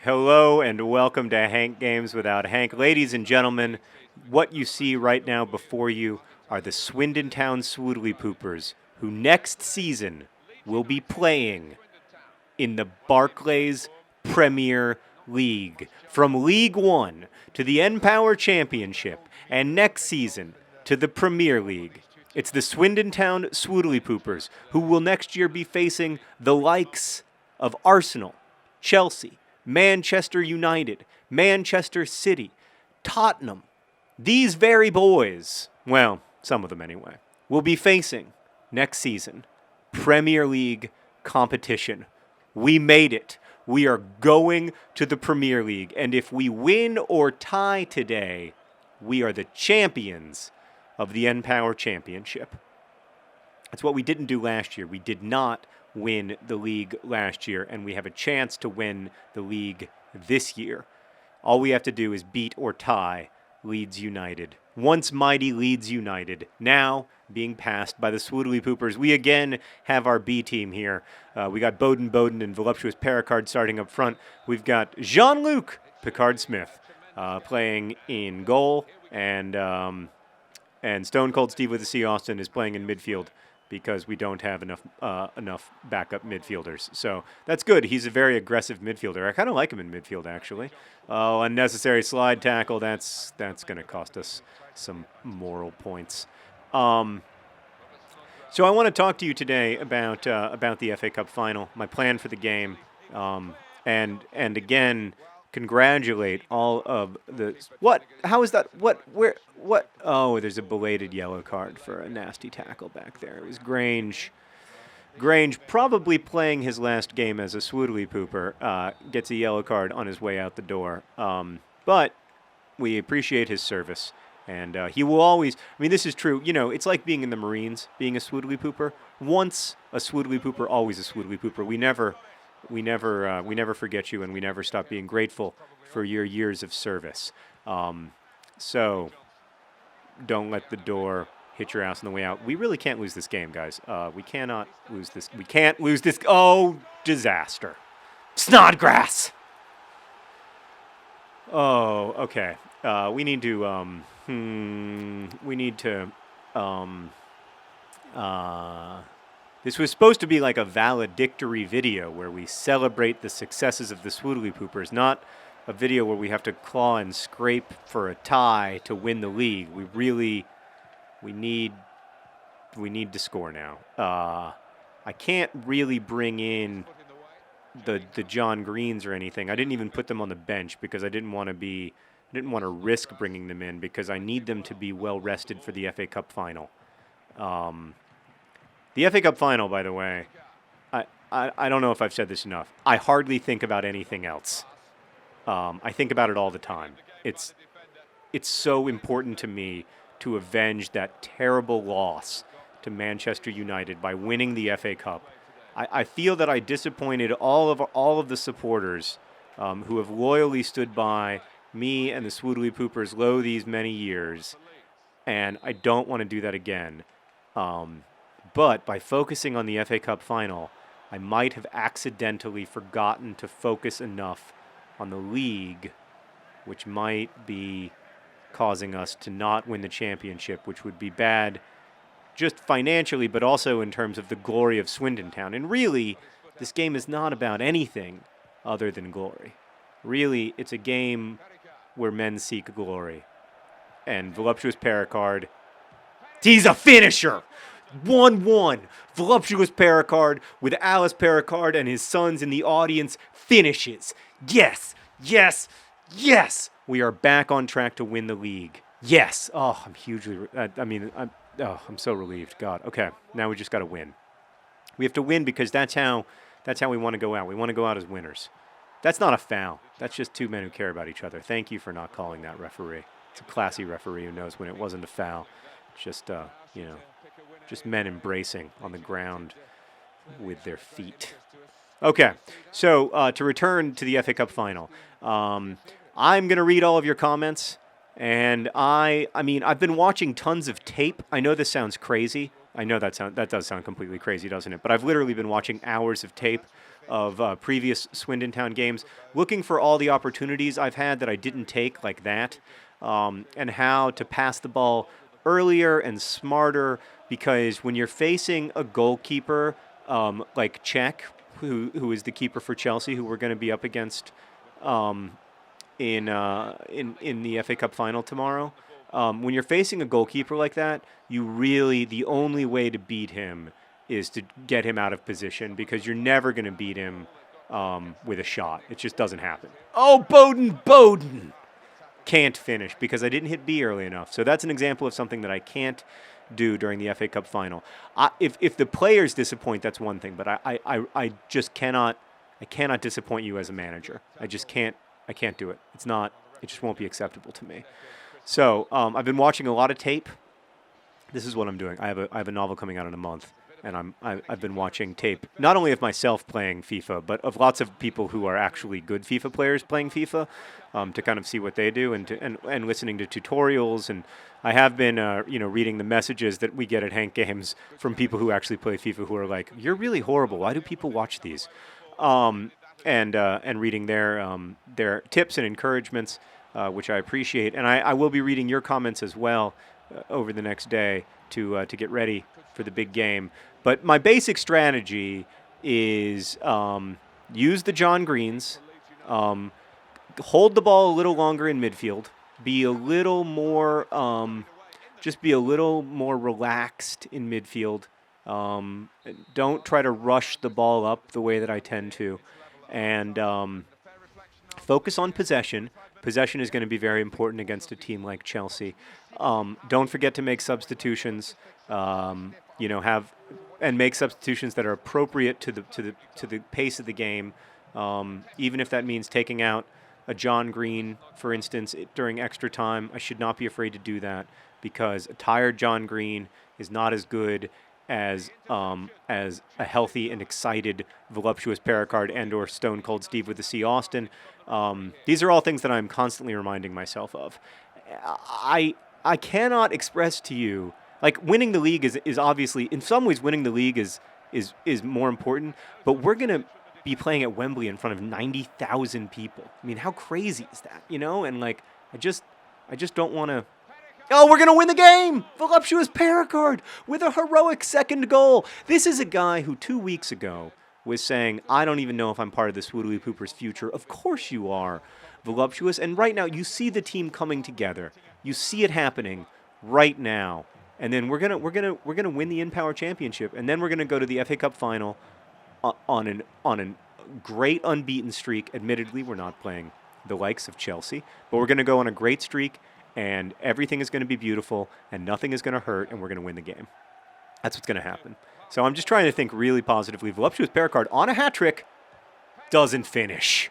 Hello and welcome to Hank Games Without Hank. Ladies and gentlemen, what you see right now before you are the Swindon Town Swoodilypoopers, who next season will be playing in the Barclays Premier League. From League One to the NPower Championship, and next season to the Premier League. It's the Swindon Town Swoodilypoopers, who will next year be facing the likes of Arsenal, Chelsea, Manchester United, Manchester City, Tottenham. These very boys, well, some of them anyway, will be facing next season Premier League competition. We made it. We are going to the Premier League, and if we win or tie today, we are the champions of the NPower Championship. That's what we didn't do last year. We did not win the league last year, and we have a chance to win the league this year. All we have to do is beat or tie Leeds United. Once mighty Leeds United, now being passed by the Swoodilypoopers. We again have our B team here. We got Bowden and Voluptuous Pericard starting up front. We've got Jean-Luc Picard-Smith playing in goal, and Stone Cold Steve with the C. Austin is playing in midfield, because we don't have enough backup midfielders. So that's good. He's a very aggressive midfielder. I kind of like him in midfield, actually. Oh, unnecessary slide tackle. That's going to cost us some moral points. So I want to talk to you today about the FA Cup final, my plan for the game, and again, congratulate all of the what? How is that? What? Where? What? Oh, there's a belated yellow card for a nasty tackle back there. It was Grange. Grange, probably playing his last game as a Swoodilypooper, gets a yellow card on his way out the door. But we appreciate his service, and he will always. I mean, this is true. You know, it's like being in the Marines, being a Swoodilypooper. Once a Swoodilypooper, always a Swoodilypooper. We never forget you, and we never stop being grateful for your years of service. So don't let the door hit your ass on the way out. We really can't lose this game, guys. We cannot lose this. We can't lose this. Oh, disaster. Snodgrass! Oh, okay. We need to, This was supposed to be like a valedictory video where we celebrate the successes of the Swoodilypoopers, not a video where we have to claw and scrape for a tie to win the league. We need to score now. I can't really bring in the John Greens or anything. I didn't even put them on the bench because I didn't want to risk bringing them in because I need them to be well rested for the FA Cup final. The FA Cup final, by the way, I don't know if I've said this enough. I hardly think about anything else. I think about it all the time. It's so important to me to avenge that terrible loss to Manchester United by winning the FA Cup. I feel that I disappointed all of the supporters who have loyally stood by me and the Swoodilypoopers low these many years, and I don't want to do that again. But by focusing on the FA Cup final, I might have accidentally forgotten to focus enough on the league, which might be causing us to not win the championship, which would be bad just financially, but also in terms of the glory of Swindon Town. And really, this game is not about anything other than glory. Really, it's a game where men seek glory. And Voluptuous Pericard, he's a finisher! 1-1. Voluptuous Pericard with Alice Pericard and his sons in the audience finishes. Yes, yes, yes! We are back on track to win the league. Yes! Oh, I'm hugely... I'm so relieved. God. Okay, now we just got to win. We have to win because that's how we want to go out. We want to go out as winners. That's not a foul. That's just two men who care about each other. Thank you for not calling that, referee. It's a classy referee who knows when it wasn't a foul. Just, just men embracing on the ground with their feet. Okay, so to return to the FA Cup final, I'm going to read all of your comments, and I've been watching tons of tape. I know this sounds crazy. I know that does sound completely crazy, doesn't it? But I've literally been watching hours of tape of previous Swindon Town games, looking for all the opportunities I've had that I didn't take, like that, and how to pass the ball earlier and smarter. Because when you're facing a goalkeeper like Czech, who is the keeper for Chelsea, who we're going to be up against in the FA Cup final tomorrow. When you're facing a goalkeeper like that, the only way to beat him is to get him out of position, because you're never going to beat him with a shot. It just doesn't happen. Oh, Bowden! Can't finish because I didn't hit B early enough. So that's an example of something that I can't do during the FA Cup final. If the players disappoint, that's one thing, but I just cannot. I cannot disappoint you as a manager. I just can't. I can't do it. It just won't be acceptable to me. So I've been watching a lot of tape. This is what I'm doing. I have a novel coming out in a month, and I've been watching tape not only of myself playing FIFA, but of lots of people who are actually good FIFA players playing FIFA, to kind of see what they do, and listening to tutorials. And I have been reading the messages that we get at Hank Games from people who actually play FIFA, who are like, "You're really horrible. Why do people watch these?" And reading their tips and encouragements, which I appreciate. And I will be reading your comments as well over the next day to get ready for the big game. But my basic strategy is use the John Greens, hold the ball a little longer in midfield, be a little more relaxed in midfield. Don't try to rush the ball up the way that I tend to, and focus on possession. Possession is going to be very important against a team like Chelsea. Don't forget to make substitutions. Make substitutions that are appropriate to the pace of the game. Even if that means taking out a John Green, for instance, during extra time, I should not be afraid to do that, because a tired John Green is not as good as a healthy and excited voluptuous Pericard and/or Stone Cold Steve with the C. Austin. These are all things that I'm constantly reminding myself of. I cannot express to you, like, winning the league is obviously, in some ways, winning the league is more important, but we're gonna be playing at Wembley in front of 90,000 people. I mean, how crazy is that? And like, I just don't want to. Oh, we're going to win the game! Voluptuous Pericard with a heroic second goal. This is a guy who 2 weeks ago was saying, I don't even know if I'm part of the Swoodilypoopers' future. Of course you are, Voluptuous. And right now, you see the team coming together. You see it happening right now. And then we're gonna win the NPower Championship, and then we're gonna go to the FA Cup final on a great unbeaten streak. Admittedly, we're not playing the likes of Chelsea, but we're gonna go on a great streak. And everything is going to be beautiful, and nothing is going to hurt, and we're going to win the game. That's what's going to happen. So I'm just trying to think really positively. Voluptuous Pericard on a hat trick, doesn't finish.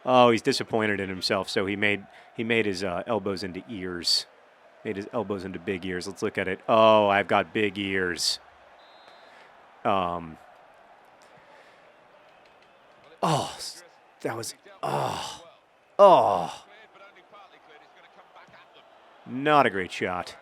Oh, he's disappointed in himself. So he made his elbows into ears. Made his elbows into big ears. Let's look at it. Oh, I've got big ears. That was. Not a great shot.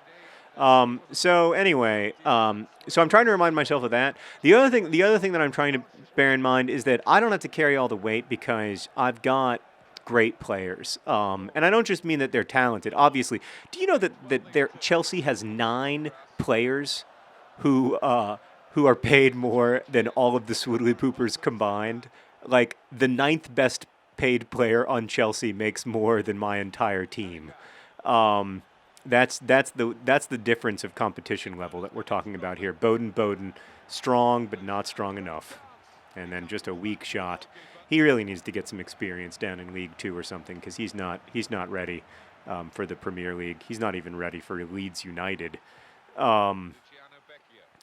So anyway, so I'm trying to remind myself of that. The other thing that I'm trying to bear in mind is that I don't have to carry all the weight, because I've got great players. And I don't just mean that they're talented. Obviously, do you know that Chelsea has 9 players who are paid more than all of the Swoodilypoopers combined? Like, the 9th best paid player on Chelsea makes more than my entire team. That's the difference of competition level that we're talking about here. Bowden, strong but not strong enough, and then just a weak shot. He really needs to get some experience down in League 2 or something, because he's not ready for the Premier League. He's not even ready for Leeds United.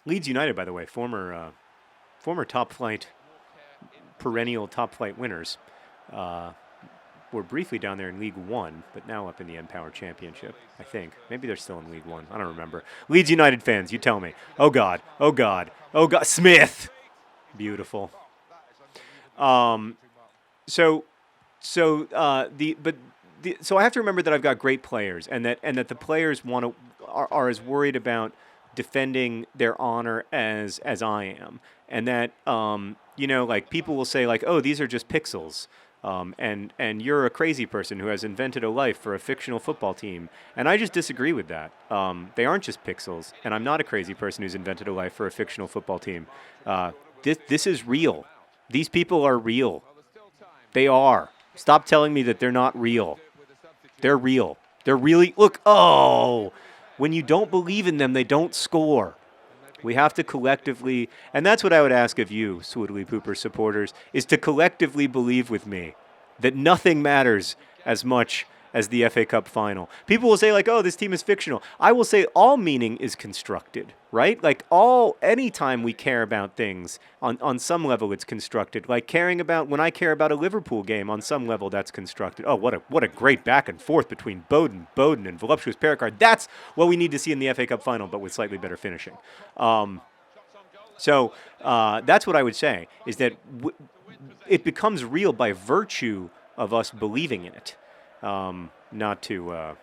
Leeds United, by the way, former top flight, perennial top flight winners. Were briefly down there in League 1, but now up in the NPower Championship, I think. Maybe they're still in League 1. I don't remember. Leeds United fans, you tell me. Oh, God. Smith! Beautiful. So I have to remember that I've got great players, and that the players are as worried about defending their honor as I am, and that like people will say like, oh, these are just pixels. And you're a crazy person who has invented a life for a fictional football team. And I just disagree with that. They aren't just pixels, and I'm not a crazy person who's invented a life for a fictional football team. This is real. These people are real. They are. Stop telling me that they're not real. They're real. They're really, look, when you don't believe in them, they don't score. We have to collectively, and that's what I would ask of you, Swoodilypooper supporters, is to collectively believe with me that nothing matters as much as the FA Cup final. People will say like, oh, this team is fictional. I will say all meaning is constructed, right? Like anytime we care about things, on some level it's constructed. Like when I care about a Liverpool game, on some level that's constructed. Oh, what a great back and forth between Bowden, and Voluptuous Pericard. That's what we need to see in the FA Cup final, but with slightly better finishing. So that's what I would say, is that it becomes real by virtue of us believing in it. Not to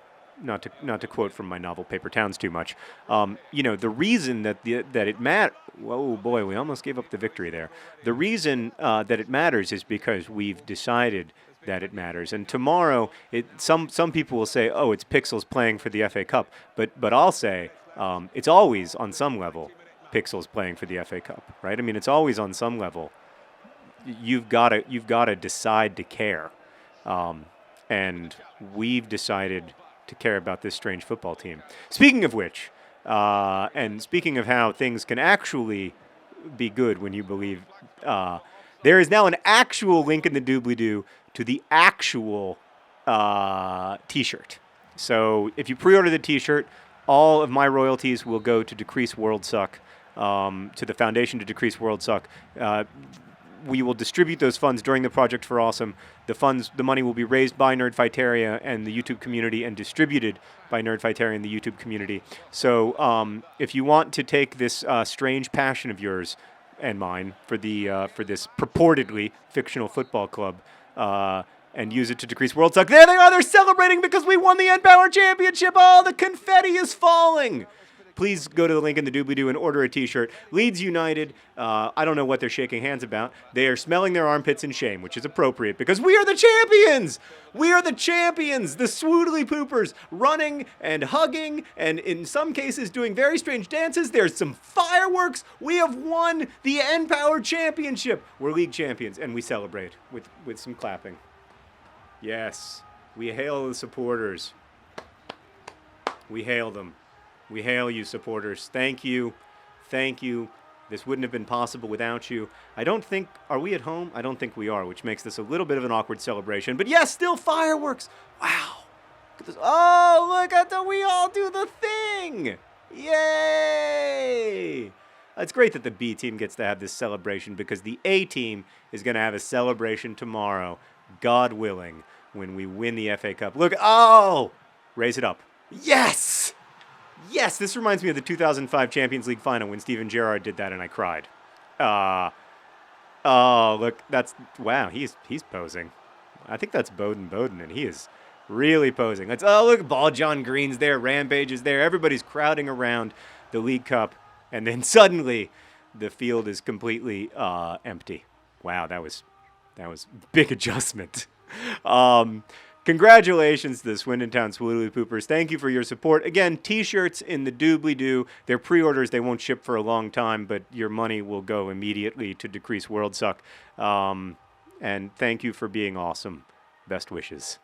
quote from my novel Paper Towns too much. The reason that it matters. Whoa, boy, we almost gave up the victory there. The reason that it matters is because we've decided that it matters. And tomorrow, some people will say, oh, it's pixels playing for the FA Cup, but I'll say it's always on some level pixels playing for the FA Cup, right? I mean, it's always on some level. You've got to decide to care. And we've decided to care about this strange football team. Speaking of which, and speaking of how things can actually be good when you believe, there is now an actual link in the doobly-doo to the actual T-shirt. So if you pre-order the T-shirt, all of my royalties will go to Decrease World Suck, to the Foundation to Decrease World Suck. We will distribute those funds during the Project for Awesome. The money will be raised by Nerdfighteria and the YouTube community and distributed by Nerdfighteria and the YouTube community. So if you want to take this strange passion of yours and mine for this purportedly fictional football club and use it to decrease world suck, there they are. They're celebrating because we won the NPower Championship. Oh, the confetti is falling. Please go to the link in the doobly-doo and order a T-shirt. Leeds United, I don't know what they're shaking hands about. They are smelling their armpits in shame, which is appropriate because we are the champions! We are the champions! The Swoodilypoopers running and hugging and in some cases doing very strange dances. There's some fireworks. We have won the NPower Championship. We're league champions and we celebrate with some clapping. Yes, we hail the supporters. We hail them. We hail you, supporters. Thank you. Thank you. This wouldn't have been possible without you. Are we at home? I don't think we are, which makes this a little bit of an awkward celebration. But yes, still fireworks. Wow. Look at this. Oh, look at we all do the thing. Yay. It's great that the B team gets to have this celebration because the A team is going to have a celebration tomorrow, God willing, when we win the FA Cup. Look, raise it up. Yes. Yes, this reminds me of the 2005 Champions League final when Steven Gerrard did that and I cried. Look, wow, he's posing. I think that's Bowden, and he is really posing. Look, Ball John Green's there, Rampage is there, everybody's crowding around the League Cup, and then suddenly the field is completely empty. Wow, that was a big adjustment. Congratulations to the Swindon Town Swoodilypoopers. Thank you for your support. Again, T-shirts in the doobly-doo. They're pre-orders. They won't ship for a long time, but your money will go immediately to Decrease World Suck. And thank you for being awesome. Best wishes.